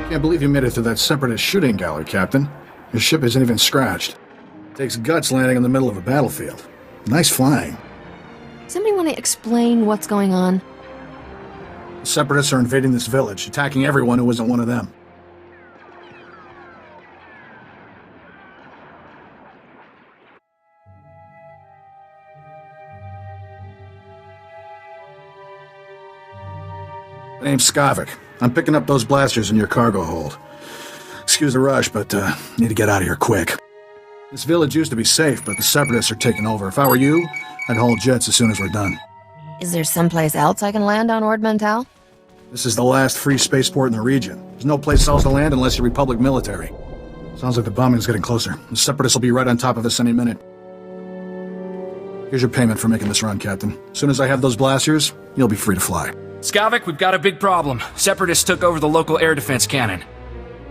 Can't believe you made it through that Separatist shooting gallery, Captain. Your ship isn't even scratched. Takes guts landing in the middle of a battlefield. Nice flying. Somebody want to explain what's going on? The Separatists are invading this village, attacking everyone who isn't one of them. My name's Skavik. I'm picking up those blasters in your cargo hold. Excuse the rush, but need to get out of here quick. This village used to be safe, but the Separatists are taking over. If I were you, I'd haul jets as soon as we're done. Is there someplace else I can land on Ord Mantell? This is the last free spaceport in the region. There's no place else to land unless you're Republic military. Sounds like the bombing's getting closer. The Separatists will be right on top of us any minute. Here's your payment for making this run, Captain. As soon as I have those blasters, you'll be free to fly. Skavik, we've got a big problem. Separatists took over the local air defense cannon.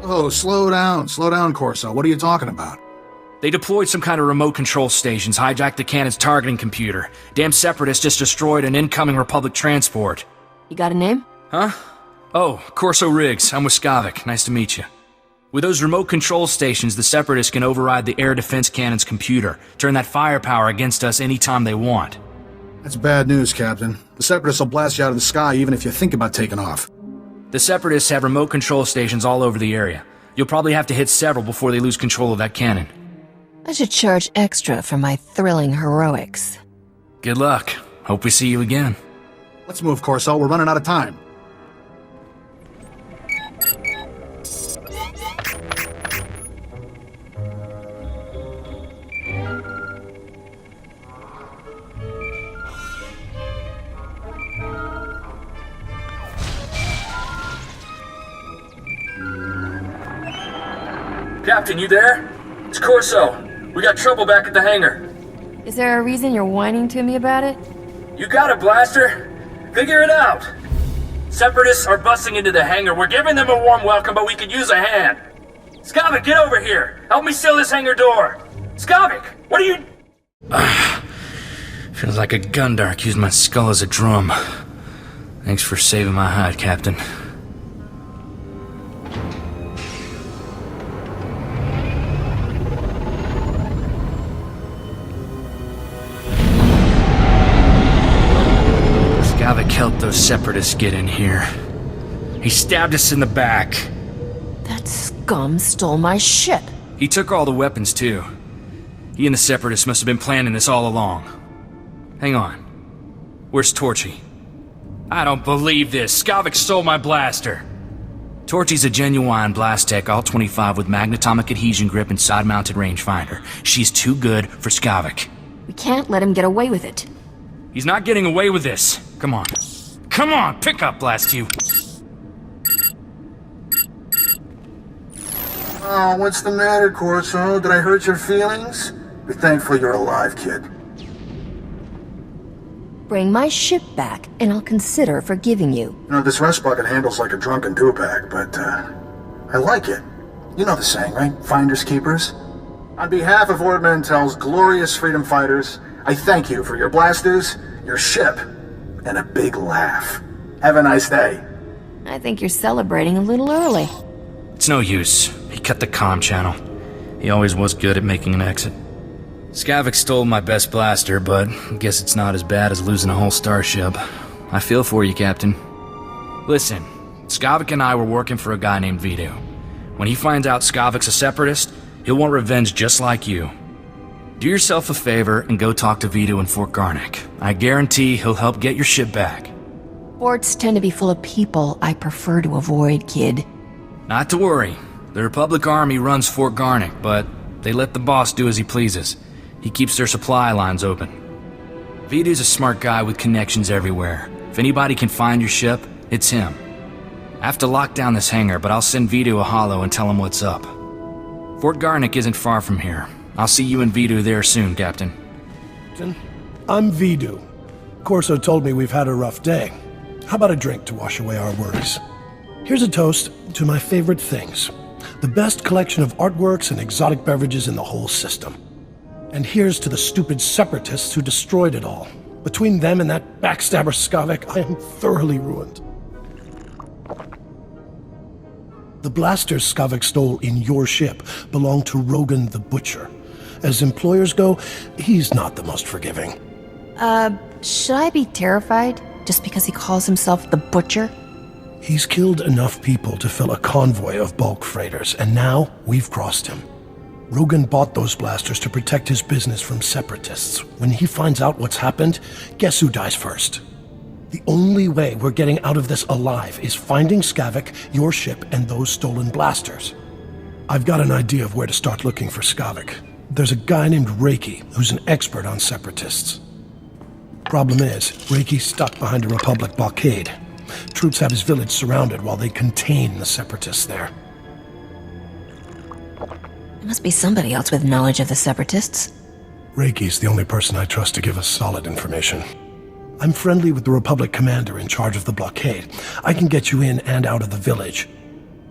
Oh, slow down, Corso. What are you talking about? They deployed some kind of remote control stations, hijacked the cannon's targeting computer. Damn Separatists just destroyed an incoming Republic transport. You got a name? Huh? Oh, Corso Riggs. I'm with Skavik. Nice to meet you. With those remote control stations, the Separatists can override the air defense cannon's computer, turn that firepower against us anytime they want. That's bad news, Captain. The Separatists will blast you out of the sky even if you think about taking off. The Separatists have remote control stations all over the area. You'll probably have to hit several before they lose control of that cannon. I should charge extra for my thrilling heroics. Good luck. Hope we see you again. Let's move, Corso. We're running out of time. Captain, you there? It's Corso. We got trouble back at the hangar. Is there a reason you're whining to me about it? You got it, Blaster. Figure it out. Separatists are busting into the hangar. We're giving them a warm welcome, but we could use a hand. Skavik, get over here. Help me seal this hangar door. Skavik, what are you... Feels like a Gundark used my skull as a drum. Thanks for saving my hide, Captain. Skavik helped those Separatists get in here. He stabbed us in the back. That scum stole my ship. He took all the weapons, too. He and the Separatists must have been planning this all along. Hang on. Where's Torchy? I don't believe this. Skavik stole my blaster. Torchy's a genuine blast tech, all 25 with magnetomic adhesion grip and side-mounted rangefinder. She's too good for Skavik. We can't let him get away with it. He's not getting away with this. Come on. Come on, pick up, blast you. Oh, what's the matter, Corso? Did I hurt your feelings? Be thankful you're alive, kid. Bring my ship back, and I'll consider forgiving you. You know, this rest bucket handles like a drunken do-bag, but, I like it. You know the saying, right? Finders keepers. On behalf of Ord Mantell's glorious freedom fighters, I thank you for your blasters, your ship, and a big laugh. Have a nice day. I think you're celebrating a little early. It's no use. He cut the comm channel. He always was good at making an exit. Skavik stole my best blaster, but I guess it's not as bad as losing a whole starship. I feel for you, Captain. Listen, Skavik and I were working for a guy named Vidu. When he finds out Skavik's a Separatist, he'll want revenge just like you. Do yourself a favor and go talk to Vidu in Fort Garnick. I guarantee he'll help get your ship back. Forts tend to be full of people I prefer to avoid, kid. Not to worry. The Republic Army runs Fort Garnick, but they let the boss do as he pleases. He keeps their supply lines open. Vidu's a smart guy with connections everywhere. If anybody can find your ship, it's him. I have to lock down this hangar, but I'll send Vidu a holo and tell him what's up. Fort Garnick isn't far from here. I'll see you and Vidu there soon, Captain. I'm Vidu. Corso told me we've had a rough day. How about a drink to wash away our worries? Here's a toast to my favorite things. The best collection of artworks and exotic beverages in the whole system. And here's to the stupid Separatists who destroyed it all. Between them and that backstabber Skavik, I am thoroughly ruined. The blasters Skavak stole in your ship belong to Rogan the Butcher. As employers go, he's not the most forgiving. Should I be terrified just because he calls himself the Butcher? He's killed enough people to fill a convoy of bulk freighters, and now we've crossed him. Rogan bought those blasters to protect his business from separatists. When he finds out what's happened, guess who dies first? The only way we're getting out of this alive is finding Skavak, your ship, and those stolen blasters. I've got an idea of where to start looking for Skavak. There's a guy named Reiki who's an expert on separatists. Problem is, Reiki's stuck behind a Republic blockade. Troops have his village surrounded while they contain the separatists there. There must be somebody else with knowledge of the separatists. Reiki's the only person I trust to give us solid information. I'm friendly with the Republic commander in charge of the blockade. I can get you in and out of the village.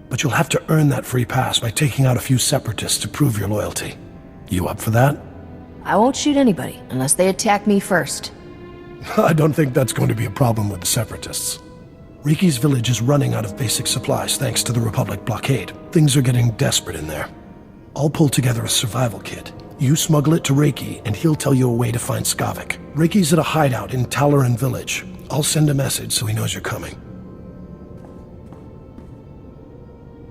But you'll have to earn that free pass by taking out a few separatists to prove your loyalty. You up for that? I won't shoot anybody unless they attack me first. I don't think that's going to be a problem with the separatists. Reiki's village is running out of basic supplies thanks to the Republic blockade. Things are getting desperate in there. I'll pull together a survival kit. You smuggle it to Reiki, and he'll tell you a way to find Skavak. Reiki's at a hideout in Talaran village. I'll send a message so he knows you're coming.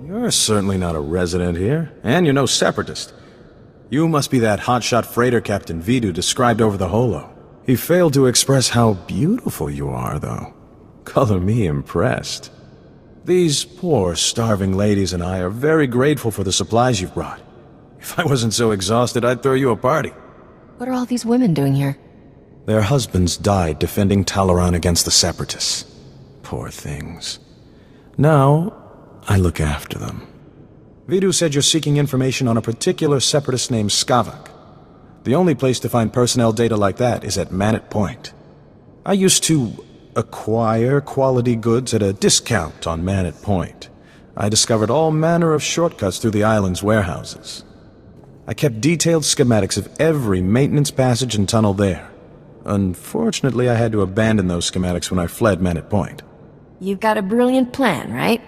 You're certainly not a resident here, and you're no separatist. You must be that hotshot freighter Captain Vidu described over the holo. He failed to express how beautiful you are, though. Color me impressed. These poor, starving ladies and I are very grateful for the supplies you've brought. If I wasn't so exhausted, I'd throw you a party. What are all these women doing here? Their husbands died defending Talaran against the Separatists. Poor things. Now, I look after them. Vidu said you're seeking information on a particular Separatist named Skavak. The only place to find personnel data like that is at Manet Point. I used to acquire quality goods at a discount on Manet Point. I discovered all manner of shortcuts through the island's warehouses. I kept detailed schematics of every maintenance passage and tunnel there. Unfortunately, I had to abandon those schematics when I fled Manet Point. You've got a brilliant plan, right?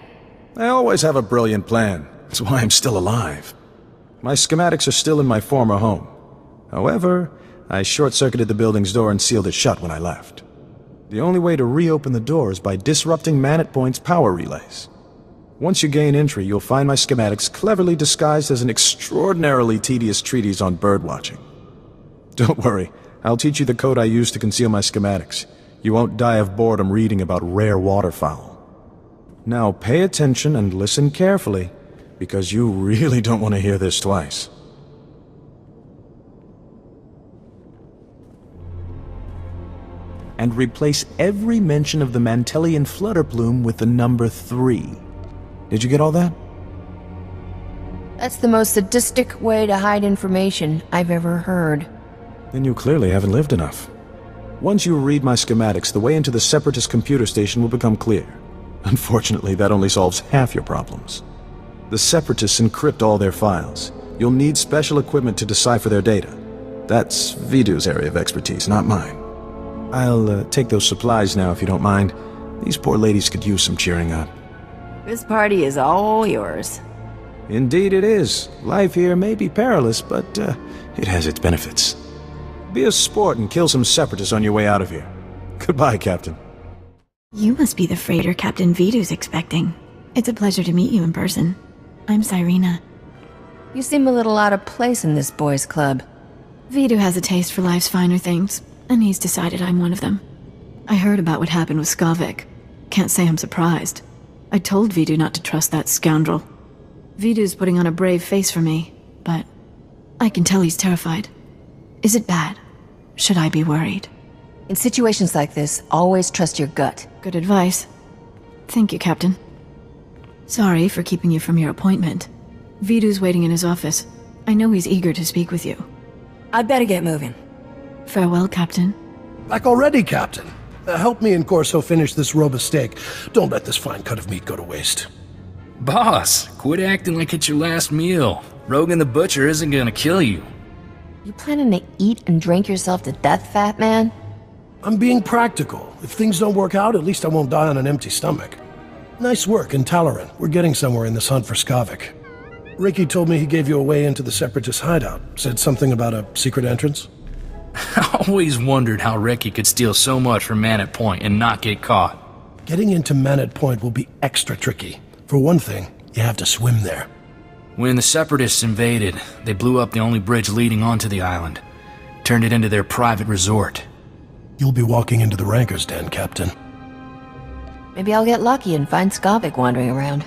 I always have a brilliant plan. That's why I'm still alive. My schematics are still in my former home. However, I short-circuited the building's door and sealed it shut when I left. The only way to reopen the door is by disrupting Manet Point's power relays. Once you gain entry, you'll find my schematics cleverly disguised as an extraordinarily tedious treatise on birdwatching. Don't worry, I'll teach you the code I use to conceal my schematics. You won't die of boredom reading about rare waterfowl. Now pay attention and listen carefully, because you really don't want to hear this twice. And replace every mention of the Mantellian flutterplume with the number 3. Did you get all that? That's the most sadistic way to hide information I've ever heard. Then you clearly haven't lived enough. Once you read my schematics, the way into the Separatist computer station will become clear. Unfortunately, that only solves half your problems. The Separatists encrypt all their files. You'll need special equipment to decipher their data. That's Vidu's area of expertise, not mine. I'll take those supplies now if you don't mind. These poor ladies could use some cheering up. This party is all yours. Indeed it is. Life here may be perilous, but it has its benefits. Be a sport and kill some Separatists on your way out of here. Goodbye, Captain. You must be the freighter Captain Vidu's expecting. It's a pleasure to meet you in person. I'm Catherìne. You seem a little out of place in this boys' club. Vidu has a taste for life's finer things, and he's decided I'm one of them. I heard about what happened with Skavak. Can't say I'm surprised. I told Vidu not to trust that scoundrel. Vidu's putting on a brave face for me, but I can tell he's terrified. Is it bad? Should I be worried? In situations like this, always trust your gut. Good advice. Thank you, Captain. Sorry for keeping you from your appointment. Vidu's waiting in his office. I know he's eager to speak with you. I'd better get moving. Farewell, Captain. Back already, Captain. Help me and Corso finish this robust steak. Don't let this fine cut of meat go to waste. Boss, quit acting like it's your last meal. Rogan the Butcher isn't gonna kill you. You planning to eat and drink yourself to death, fat man? I'm being practical. If things don't work out, at least I won't die on an empty stomach. Nice work in Talaran. We're getting somewhere in this hunt for Skavik. Ricky told me he gave you a way into the Separatist hideout. Said something about a secret entrance? I always wondered how Ricky could steal so much from Manat Point and not get caught. Getting into Manat Point will be extra tricky. For one thing, you have to swim there. When the Separatists invaded, they blew up the only bridge leading onto the island. Turned it into their private resort. You'll be walking into the Ranker's Den, Captain. Maybe I'll get lucky and find Skavik wandering around.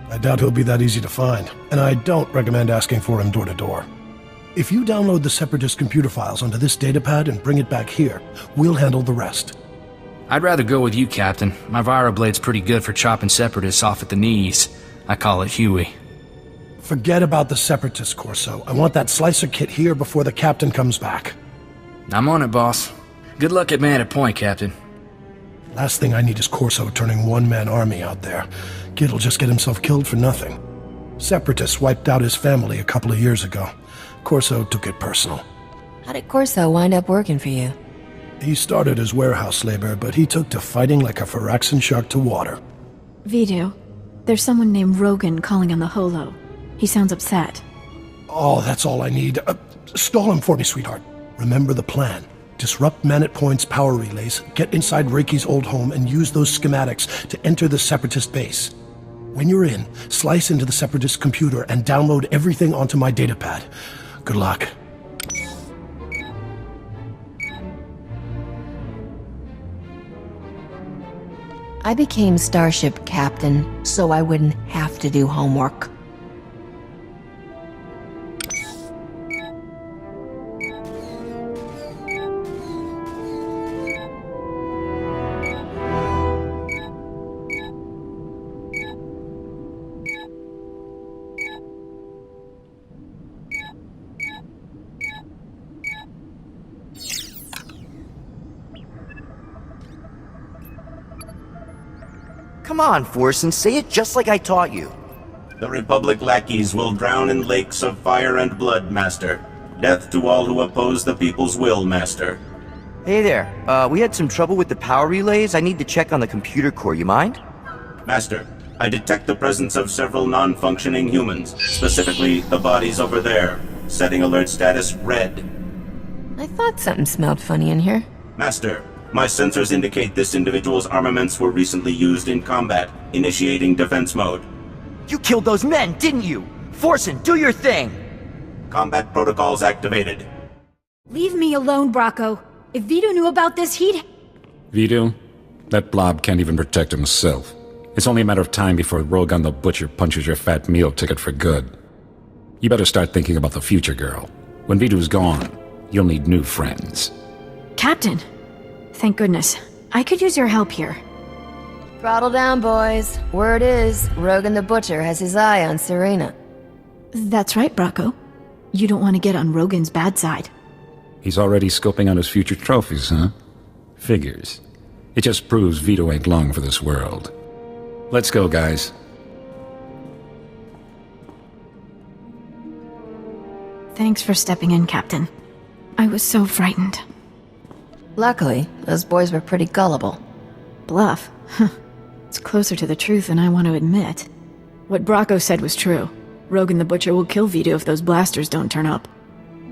I doubt he'll be that easy to find, and I don't recommend asking for him door to door. If you download the Separatist computer files onto this datapad and bring it back here, we'll handle the rest. I'd rather go with you, Captain. My Viroblade's pretty good for chopping Separatists off at the knees. I call it Huey. Forget about the Separatist, Corso. I want that slicer kit here before the Captain comes back. I'm on it, boss. Good luck at Manat Point, Captain. Last thing I need is Corso turning one-man army out there. Kid'll just get himself killed for nothing. Separatists wiped out his family a couple of years ago. Corso took it personal. How did Corso wind up working for you? He started as warehouse labor, but he took to fighting like a Phyraxan shark to water. Vidu, there's someone named Rogan calling on the holo. He sounds upset. Oh, that's all I need. Stall him for me, sweetheart. Remember the plan. Disrupt Manat Point's power relays, get inside Reiki's old home, and use those schematics to enter the Separatist base. When you're in, slice into the Separatist computer and download everything onto my datapad. Good luck. I became Starship Captain so I wouldn't have to do homework. Come on, Forsen, say it just like I taught you. The Republic lackeys will drown in lakes of fire and blood, Master. Death to all who oppose the people's will, Master. Hey there, we had some trouble with the power relays. I need to check on the computer core, you mind? Master, I detect the presence of several non-functioning humans, specifically the bodies over there. Setting alert status red. I thought something smelled funny in here. Master, my sensors indicate this individual's armaments were recently used in combat, initiating defense mode. You killed those men, didn't you? Forsen, do your thing! Combat protocols activated. Leave me alone, Bracco. If Vidu knew about this, he'd... Vidu? That blob can't even protect himself. It's only a matter of time before Rogan the Butcher punches your fat meal ticket for good. You better start thinking about the future, girl. When Vidu's gone, you'll need new friends. Captain! Thank goodness. I could use your help here. Throttle down, boys. Word is, Rogan the Butcher has his eye on Serena. That's right, Bracco. You don't want to get on Rogan's bad side. He's already scoping out his future trophies, huh? Figures. It just proves Vito ain't long for this world. Let's go, guys. Thanks for stepping in, Captain. I was so frightened. Luckily, those boys were pretty gullible. Bluff? It's closer to the truth than I want to admit. What Bracco said was true. Rogan the Butcher will kill Vito if those blasters don't turn up.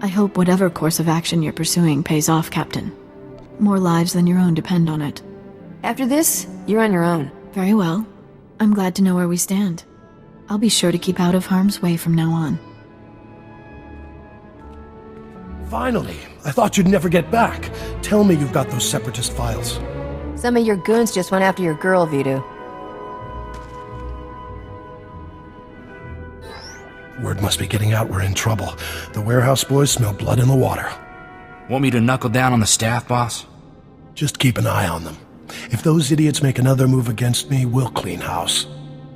I hope whatever course of action you're pursuing pays off, Captain. More lives than your own depend on it. After this, you're on your own. Very well. I'm glad to know where we stand. I'll be sure to keep out of harm's way from now on. Finally! I thought you'd never get back. Tell me you've got those Separatist files. Some of your goons just went after your girl, Vidu. Word must be getting out we're in trouble. The warehouse boys smell blood in the water. Want me to knuckle down on the staff, boss? Just keep an eye on them. If those idiots make another move against me, we'll clean house.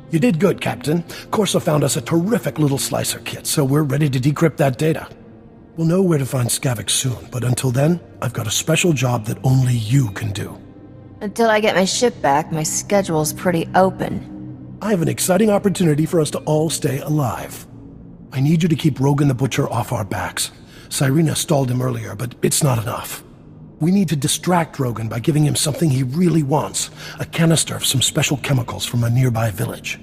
You did good, Captain. Corso found us a terrific little slicer kit, so we're ready to decrypt that data. We'll know where to find Skavik soon, but until then, I've got a special job that only you can do. Until I get my ship back, my schedule's pretty open. I have an exciting opportunity for us to all stay alive. I need you to keep Rogan the Butcher off our backs. Cyrena stalled him earlier, but it's not enough. We need to distract Rogan by giving him something he really wants. A canister of some special chemicals from a nearby village.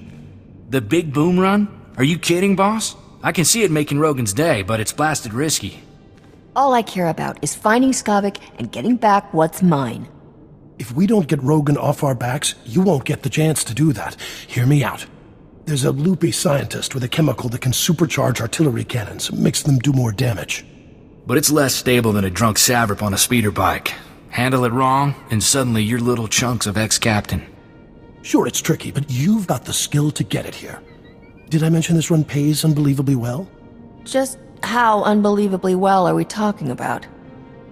The big boom run? Are you kidding, boss? I can see it making Rogan's day, but it's blasted risky. All I care about is finding Skavik and getting back what's mine. If we don't get Rogan off our backs, you won't get the chance to do that. Hear me out. There's a loopy scientist with a chemical that can supercharge artillery cannons, makes them do more damage. But it's less stable than a drunk savrip on a speeder bike. Handle it wrong, and suddenly you're little chunks of ex-captain. Sure, it's tricky, but you've got the skill to get it here. Did I mention this run pays unbelievably well? Just how unbelievably well are we talking about?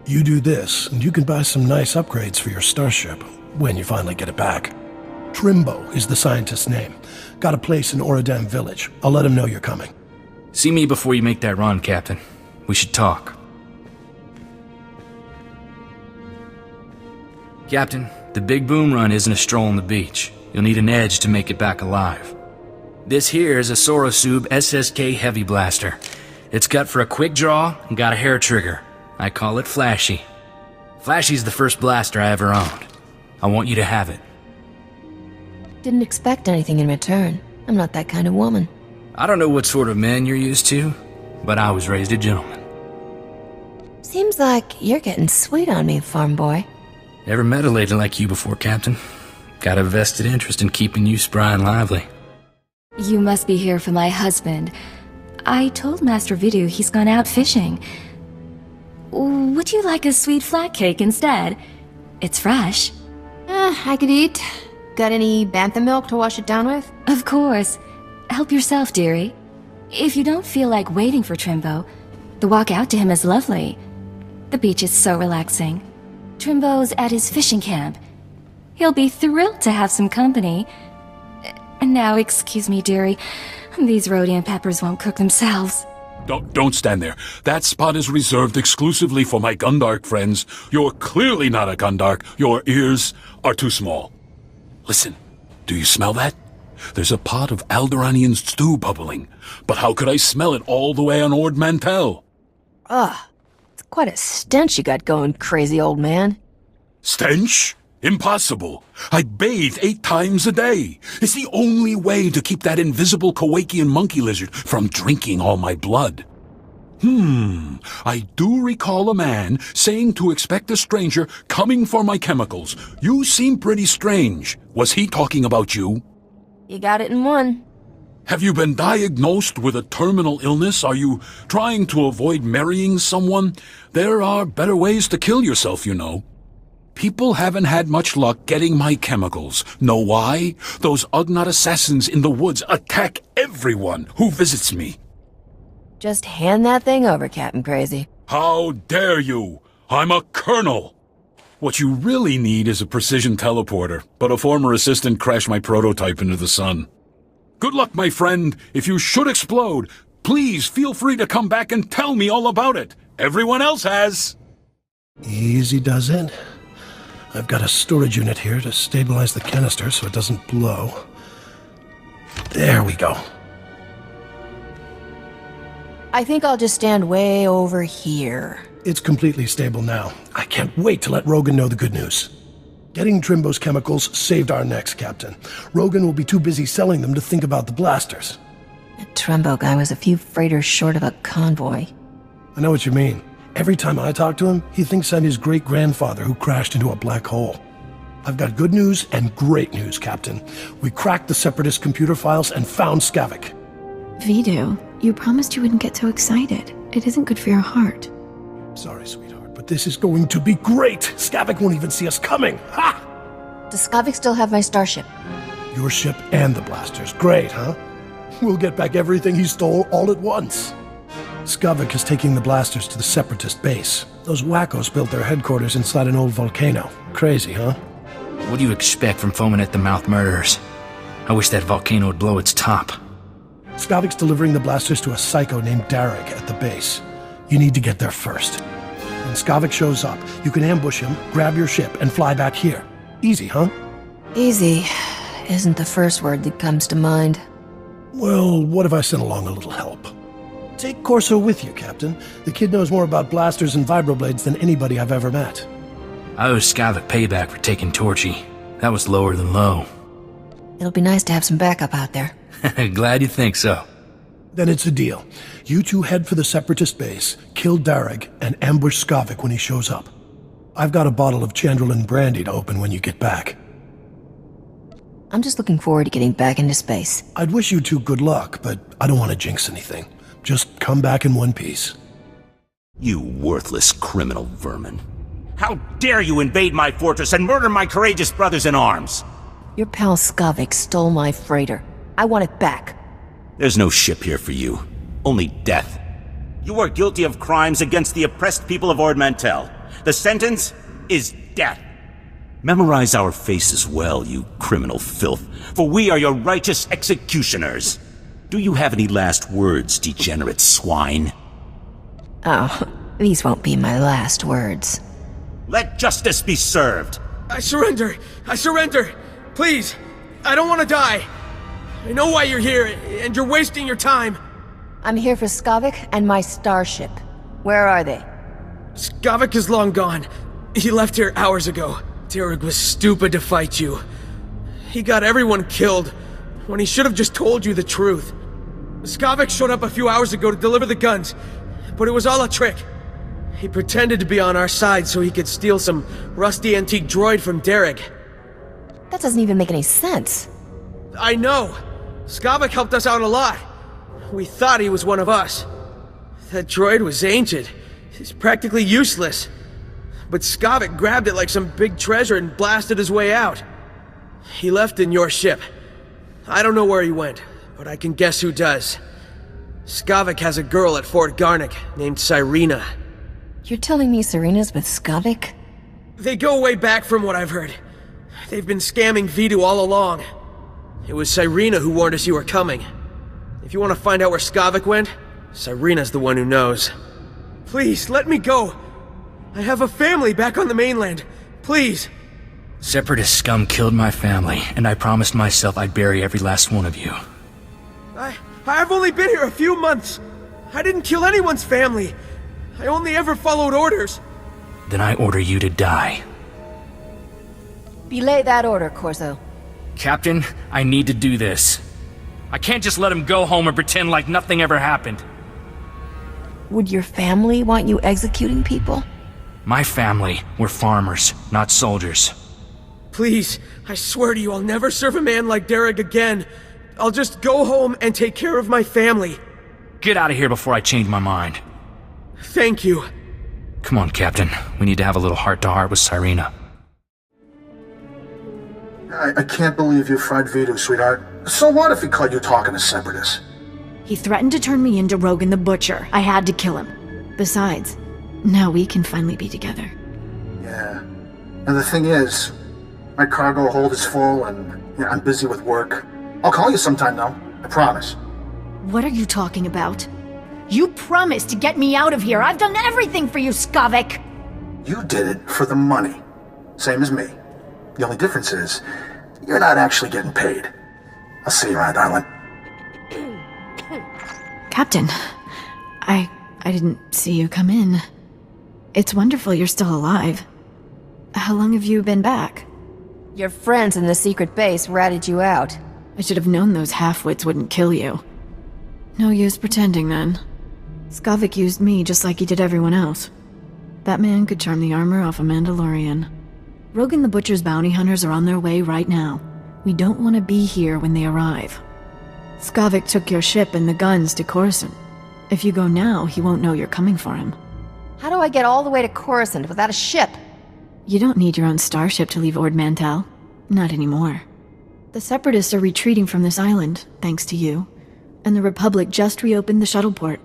You do this, and you can buy some nice upgrades for your starship, when you finally get it back. Trimbo is the scientist's name. Got a place in Oradam village. I'll let him know you're coming. See me before you make that run, Captain. We should talk. Captain, the big boom run isn't a stroll on the beach. You'll need an edge to make it back alive. This here is a Sorosub SSK Heavy Blaster. It's cut for a quick draw and got a hair trigger. I call it Flashy. Flashy's the first blaster I ever owned. I want you to have it. Didn't expect anything in return. I'm not that kind of woman. I don't know what sort of men you're used to, but I was raised a gentleman. Seems like you're getting sweet on me, farm boy. Never met a lady like you before, Captain. Got a vested interest in keeping you spry and lively. You must be here for my husband. I told Master Vidu he's gone out fishing. Would you like a sweet flat cake instead? It's fresh. I could eat. Got any bantha milk to wash it down with? Of course. Help yourself, dearie. If you don't feel like waiting for Trimbo, the walk out to him is lovely. The beach is so relaxing. Trimbo's at his fishing camp. He'll be thrilled to have some company. And now, excuse me, dearie, these rhodium peppers won't cook themselves. Don't stand there. That spot is reserved exclusively for my Gundark friends. You're clearly not a Gundark. Your ears are too small. Listen, do you smell that? There's a pot of Alderaanian stew bubbling. But how could I smell it all the way on Ord Mantell? Ugh. It's quite a stench you got going, crazy old man. Stench? Impossible. I bathe 8 times a day. It's the only way to keep that invisible Kowakian monkey lizard from drinking all my blood. I do recall a man saying to expect a stranger coming for my chemicals. You seem pretty strange. Was he talking about you? You got it in one. Have you been diagnosed with a terminal illness? Are you trying to avoid marrying someone? There are better ways to kill yourself, you know. People haven't had much luck getting my chemicals. Know why? Those Ugnaught assassins in the woods attack everyone who visits me. Just hand that thing over, Captain Crazy. How dare you? I'm a colonel. What you really need is a precision teleporter, but a former assistant crashed my prototype into the sun. Good luck, my friend. If you should explode, please feel free to come back and tell me all about it. Everyone else has. Easy does it. I've got a storage unit here to stabilize the canister so it doesn't blow. There we go. I think I'll just stand way over here. It's completely stable now. I can't wait to let Rogan know the good news. Getting Trimbo's chemicals saved our necks, Captain. Rogan will be too busy selling them to think about the blasters. That Trimbo guy was a few freighters short of a convoy. I know what you mean. Every time I talk to him, he thinks I'm his great-grandfather who crashed into a black hole. I've got good news and great news, Captain. We cracked the Separatist computer files and found Skavik. Vidu, you promised you wouldn't get so excited. It isn't good for your heart. Sorry, sweetheart, but this is going to be great! Skavik won't even see us coming! Ha! Does Skavik still have my starship? Your ship and the blasters. Great, huh? We'll get back everything he stole all at once. Skavik is taking the blasters to the Separatist base. Those wackos built their headquarters inside an old volcano. Crazy, huh? What do you expect from foaming-at-the-mouth murderers? I wish that volcano would blow its top. Skavik's delivering the blasters to a psycho named Darek at the base. You need to get there first. When Skavik shows up, you can ambush him, grab your ship, and fly back here. Easy, huh? Easy isn't the first word that comes to mind. Well, what if I sent along a little help? Take Corso with you, Captain. The kid knows more about blasters and vibroblades than anybody I've ever met. I owe Skavik payback for taking Torchy. That was lower than low. It'll be nice to have some backup out there. Glad you think so. Then it's a deal. You two head for the Separatist base, kill Darragh, and ambush Skavik when he shows up. I've got a bottle of Chandrelin brandy to open when you get back. I'm just looking forward to getting back into space. I'd wish you two good luck, but I don't want to jinx anything. Just come back in one piece. You worthless criminal vermin. How dare you invade my fortress and murder my courageous brothers in arms? Your pal Skavik stole my freighter. I want it back. There's no ship here for you. Only death. You are guilty of crimes against the oppressed people of Ord Mantell. The sentence is death. Memorize our faces well, you criminal filth, for we are your righteous executioners. Do you have any last words, degenerate swine? Oh, these won't be my last words. Let justice be served. I surrender! I surrender! Please! I don't want to die! I know why you're here, and you're wasting your time! I'm here for Skavik and my starship. Where are they? Skavik is long gone. He left here hours ago. Darragh was stupid to fight you. He got everyone killed, when he should have just told you the truth. Skavik showed up a few hours ago to deliver the guns, but it was all a trick. He pretended to be on our side so he could steal some rusty antique droid from Darragh. That doesn't even make any sense. I know! Skavik helped us out a lot. We thought he was one of us. That droid was ancient. It's practically useless. But Skavik grabbed it like some big treasure and blasted his way out. He left in your ship. I don't know where he went, but I can guess who does. Skavik has a girl at Fort Garnick named Catherìne. You're telling me Serena's with Skavik? They go way back from what I've heard. They've been scamming Vidu all along. It was Catherìne who warned us you were coming. If you want to find out where Skavik went, Catherìne's the one who knows. Please, let me go! I have a family back on the mainland. Please! Separatist scum killed my family, and I promised myself I'd bury every last one of you. I've only been here a few months. I didn't kill anyone's family. I only ever followed orders. Then I order you to die. Belay that order, Corso. Captain, I need to do this. I can't just let him go home and pretend like nothing ever happened. Would your family want you executing people? My family were farmers, not soldiers. Please, I swear to you I'll never serve a man like Darragh again. I'll just go home and take care of my family. Get out of here before I change my mind. Thank you. Come on, Captain. We need to have a little heart-to-heart with Catherìne. I can't believe you fried Vidu, sweetheart. So what if he caught you talking to Separatists? He threatened to turn me into Rogan the Butcher. I had to kill him. Besides, now we can finally be together. Yeah. And the thing is, my cargo hold is full and I'm busy with work. I'll call you sometime though, I promise. What are you talking about? You promised to get me out of here. I've done everything for you, Skavik. You did it for the money. Same as me. The only difference is, you're not actually getting paid. I'll see you around, darling. Captain, I didn't see you come in. It's wonderful you're still alive. How long have you been back? Your friends in the secret base ratted you out. I should have known those half-wits wouldn't kill you. No use pretending then. Skavik used me just like he did everyone else. That man could charm the armor off a Mandalorian. Rogan the Butcher's bounty hunters are on their way right now. We don't want to be here when they arrive. Skavik took your ship and the guns to Coruscant. If you go now, he won't know you're coming for him. How do I get all the way to Coruscant without a ship? You don't need your own starship to leave Ord Mantell. Not anymore. The Separatists are retreating from this island, thanks to you. And the Republic just reopened the shuttle port.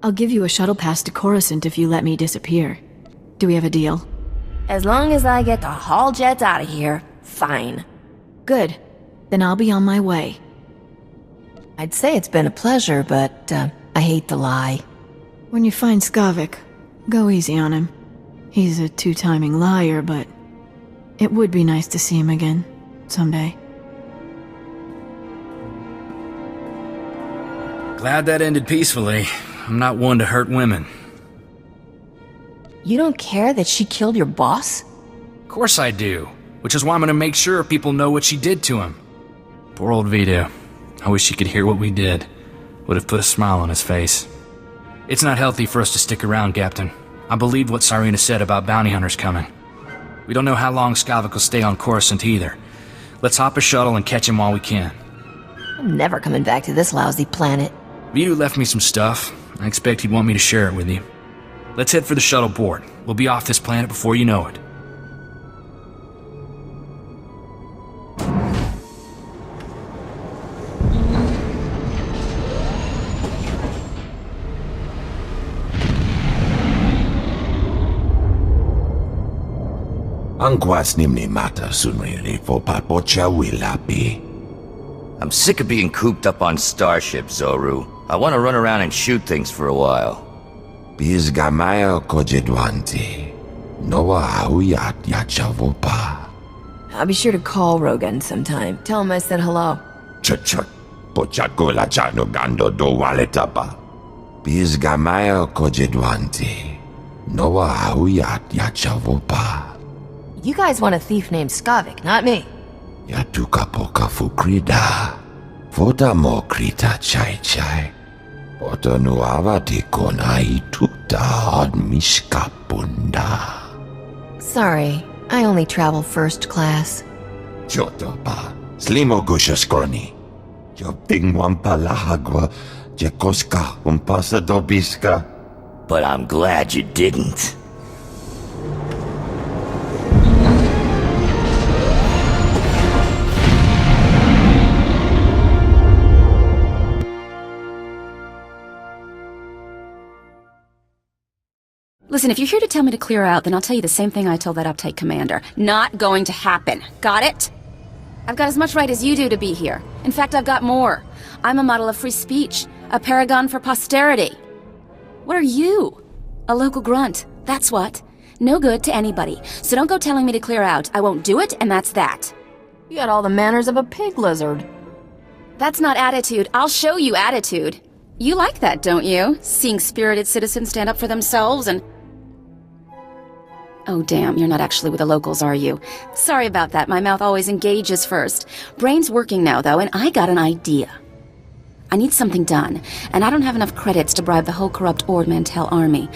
I'll give you a shuttle pass to Coruscant if you let me disappear. Do we have a deal? As long as I get to haul jets out of here, fine. Good. Then I'll be on my way. I'd say it's been a pleasure, but I hate to lie. When you find Skavik, go easy on him. He's a two-timing liar, but it would be nice to see him again, someday. Glad that ended peacefully. I'm not one to hurt women. You don't care that she killed your boss? Of course I do, which is why I'm gonna make sure people know what she did to him. Poor old Vito. I wish he could hear what we did. Would have put a smile on his face. It's not healthy for us to stick around, Captain. I believed what Cyrena said about bounty hunters coming. We don't know how long Skavik will stay on Coruscant either. Let's hop a shuttle and catch him while we can. I'm never coming back to this lousy planet. Vito left me some stuff. I expect he'd want me to share it with you. Let's head for the shuttle port. We'll be off this planet before you know it. I'm sick of being cooped up on starships, Zoru. I want to run around and shoot things for a while. I'll be sure to call Rogan sometime. Tell him I said hello. You guys want a thief named Skavik, not me. Sorry, I only travel first class. But I'm glad you didn't. Listen, if you're here to tell me to clear out, then I'll tell you the same thing I told that uptight commander. Not going to happen. Got it? I've got as much right as you do to be here. In fact, I've got more. I'm a model of free speech. A paragon for posterity. What are you? A local grunt. That's what. No good to anybody. So don't go telling me to clear out. I won't do it, and that's that. You got all the manners of a pig lizard. That's not attitude. I'll show you attitude. You like that, don't you? Seeing spirited citizens stand up for themselves and... Oh, damn, you're not actually with the locals, are you? Sorry about that, my mouth always engages first. Brain's working now, though, and I got an idea. I need something done, and I don't have enough credits to bribe the whole corrupt Ord Mantell army.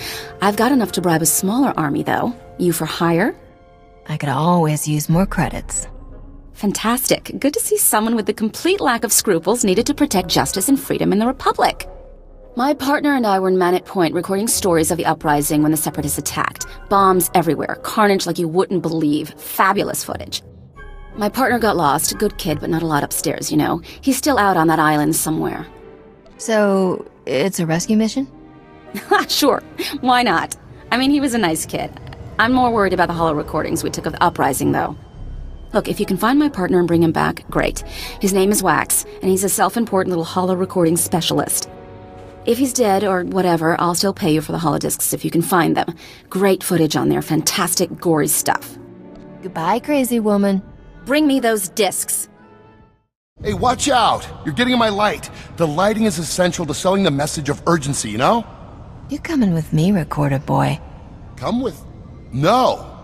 I've got enough to bribe a smaller army, though. You for hire? I could always use more credits. Fantastic. Good to see someone with the complete lack of scruples needed to protect justice and freedom in the Republic. My partner and I were in Manat Point recording stories of the uprising when the Separatists attacked. Bombs everywhere, carnage like you wouldn't believe. Fabulous footage. My partner got lost, good kid, but not a lot upstairs, you know. He's still out on that island somewhere. So, it's a rescue mission? Sure, why not? I mean, he was a nice kid. I'm more worried about the holo recordings we took of the uprising, though. Look, if you can find my partner and bring him back, great. His name is Wax, and he's a self-important little holo recording specialist. If he's dead or whatever, I'll still pay you for the holodiscs if you can find them. Great footage on there, fantastic, gory stuff. Goodbye, crazy woman. Bring me those discs. Hey, watch out! You're getting in my light. The lighting is essential to selling the message of urgency, you know? You coming with me, recorder boy? Come with... No!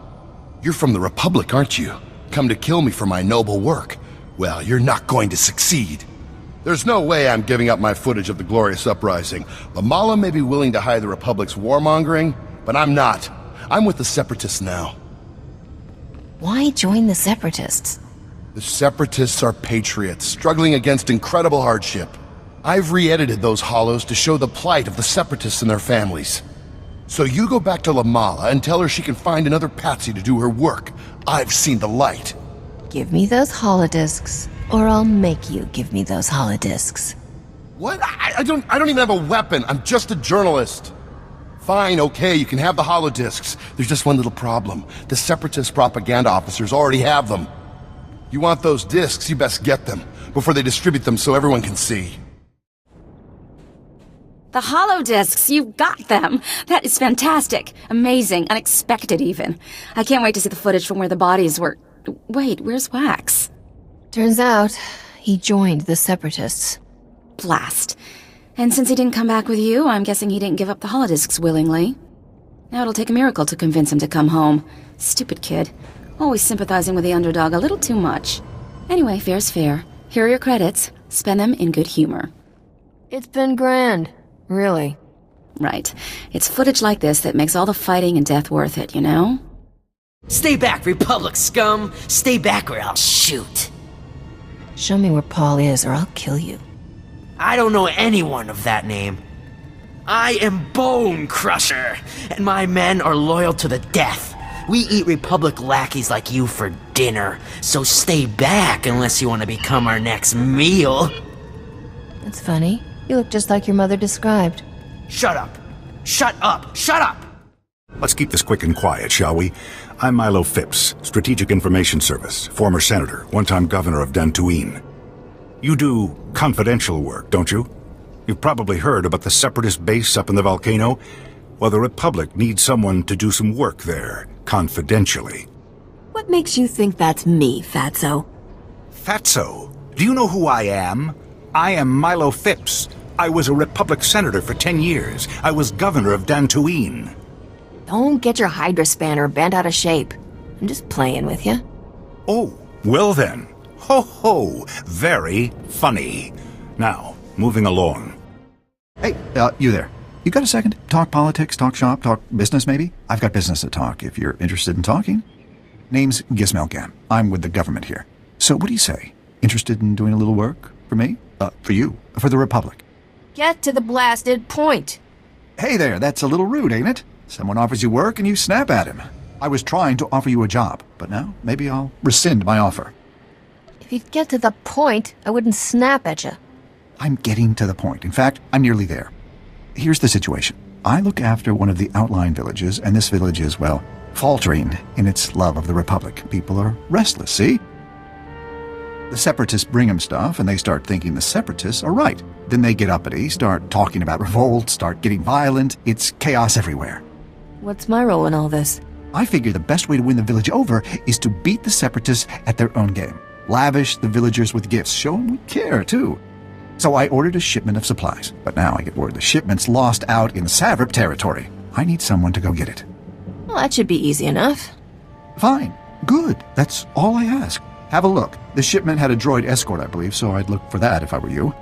You're from the Republic, aren't you? Come to kill me for my noble work. Well, you're not going to succeed. There's no way I'm giving up my footage of the glorious uprising. Lamala may be willing to hide the Republic's warmongering, but I'm not. I'm with the Separatists now. Why join the Separatists? The Separatists are patriots, struggling against incredible hardship. I've re-edited those holos to show the plight of the Separatists and their families. So you go back to Lamala and tell her she can find another patsy to do her work. I've seen the light. Give me those holodiscs, or I'll make you give me those holodiscs. What? I don't even have a weapon. I'm just a journalist. Fine, okay, you can have the holodiscs. There's just one little problem. The Separatist propaganda officers already have them. You want those discs, you best get them, before they distribute them so everyone can see. The holodiscs, you've got them. That is fantastic. Amazing. Unexpected, even. I can't wait to see the footage from where the bodies were... Wait, where's Wax? Turns out, he joined the Separatists. Blast. And since he didn't come back with you, I'm guessing he didn't give up the holodiscs willingly. Now it'll take a miracle to convince him to come home. Stupid kid. Always sympathizing with the underdog a little too much. Anyway, fair's fair. Here are your credits. Spend them in good humor. It's been grand. Really. Right. It's footage like this that makes all the fighting and death worth it, you know? Stay back, Republic scum! Stay back or I'll shoot. Show me where Paul is or I'll kill you. I don't know anyone of that name. I am Bone Crusher, and my men are loyal to the death. We eat Republic lackeys like you for dinner, so stay back unless you want to become our next meal. That's funny. You look just like your mother described. Shut up! Shut up! Shut up! Let's keep this quick and quiet, shall we? I'm Milo Phipps, Strategic Information Service, former senator, one-time governor of Dantooine. You do confidential work, don't you? You've probably heard about the Separatist base up in the volcano. Well, the Republic needs someone to do some work there, confidentially. What makes you think that's me, Fatso? Fatso? Do you know who I am? I am Milo Phipps. I was a Republic senator for 10 years. I was governor of Dantooine. Don't get your Hydra spanner bent out of shape. I'm just playing with you. Oh, well then. Ho ho! Very funny. Now, moving along. Hey, you there. You got a second? Talk politics, talk shop, talk business maybe? I've got business to talk if you're interested in talking. Name's Gizmelgam. I'm with the government here. So what do you say? Interested in doing a little work for me? For you. For the Republic. Get to the blasted point. Hey there, that's a little rude, ain't it? Someone offers you work and you snap at him. I was trying to offer you a job, but now maybe I'll rescind my offer. If you'd get to the point, I wouldn't snap at you. I'm getting to the point. In fact, I'm nearly there. Here's the situation. I look after one of the outlying villages, and this village is, well, faltering in its love of the Republic. People are restless, see? The Separatists bring them stuff, and they start thinking the Separatists are right. Then they get uppity, start talking about revolt, start getting violent. It's chaos everywhere. What's my role in all this? I figure the best way to win the village over is to beat the Separatists at their own game. Lavish the villagers with gifts. Show them we care, too. So I ordered a shipment of supplies, but now I get word the shipment's lost out in Savrip territory. I need someone to go get it. Well, that should be easy enough. Fine. Good. That's all I ask. Have a look. The shipment had a droid escort, I believe, so I'd look for that if I were you.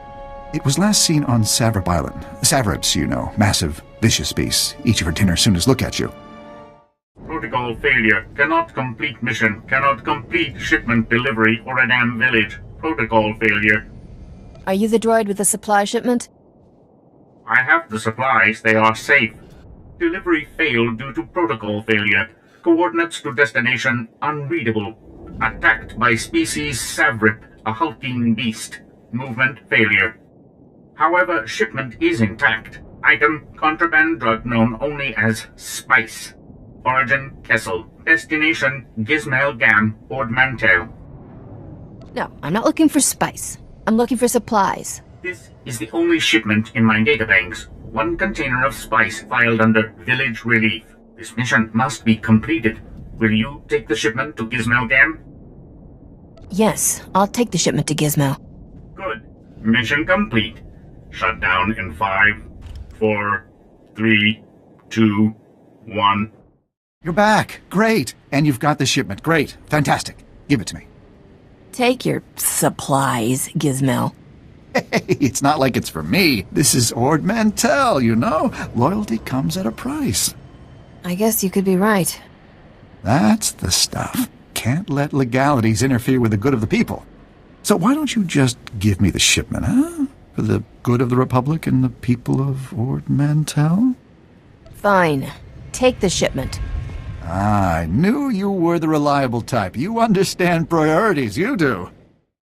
It was last seen on Savrip Island. Savrips, you know, massive, vicious beasts. Eat you for dinner as soon as look at you. Protocol failure. Cannot complete mission. Cannot complete shipment delivery or a damn village. Protocol failure. Are you the droid with the supply shipment? I have the supplies. They are safe. Delivery failed due to protocol failure. Coordinates to destination unreadable. Attacked by species Savrip, a hulking beast. Movement failure. However, shipment is intact. Item, contraband drug known only as spice. Origin, Kessel. Destination, Gizmelgam, Ord Mantell. No, I'm not looking for spice. I'm looking for supplies. This is the only shipment in my databanks. One container of spice filed under Village Relief. This mission must be completed. Will you take the shipment to Gizmelgam? Yes, I'll take the shipment to Gizmo. Good. Mission complete. Shut down in 5, 4, 3, 2, 1. You're back. Great. And you've got the shipment. Great. Fantastic. Give it to me. Take your supplies, Gizmo. Hey, it's not like it's for me. This is Ord Mantell, you know. Loyalty comes at a price. I guess you could be right. That's the stuff. Can't let legalities interfere with the good of the people. So why don't you just give me the shipment, huh? For the good of the Republic and the people of Ord Mantell? Fine. Take the shipment. I knew you were the reliable type. You understand priorities, you do.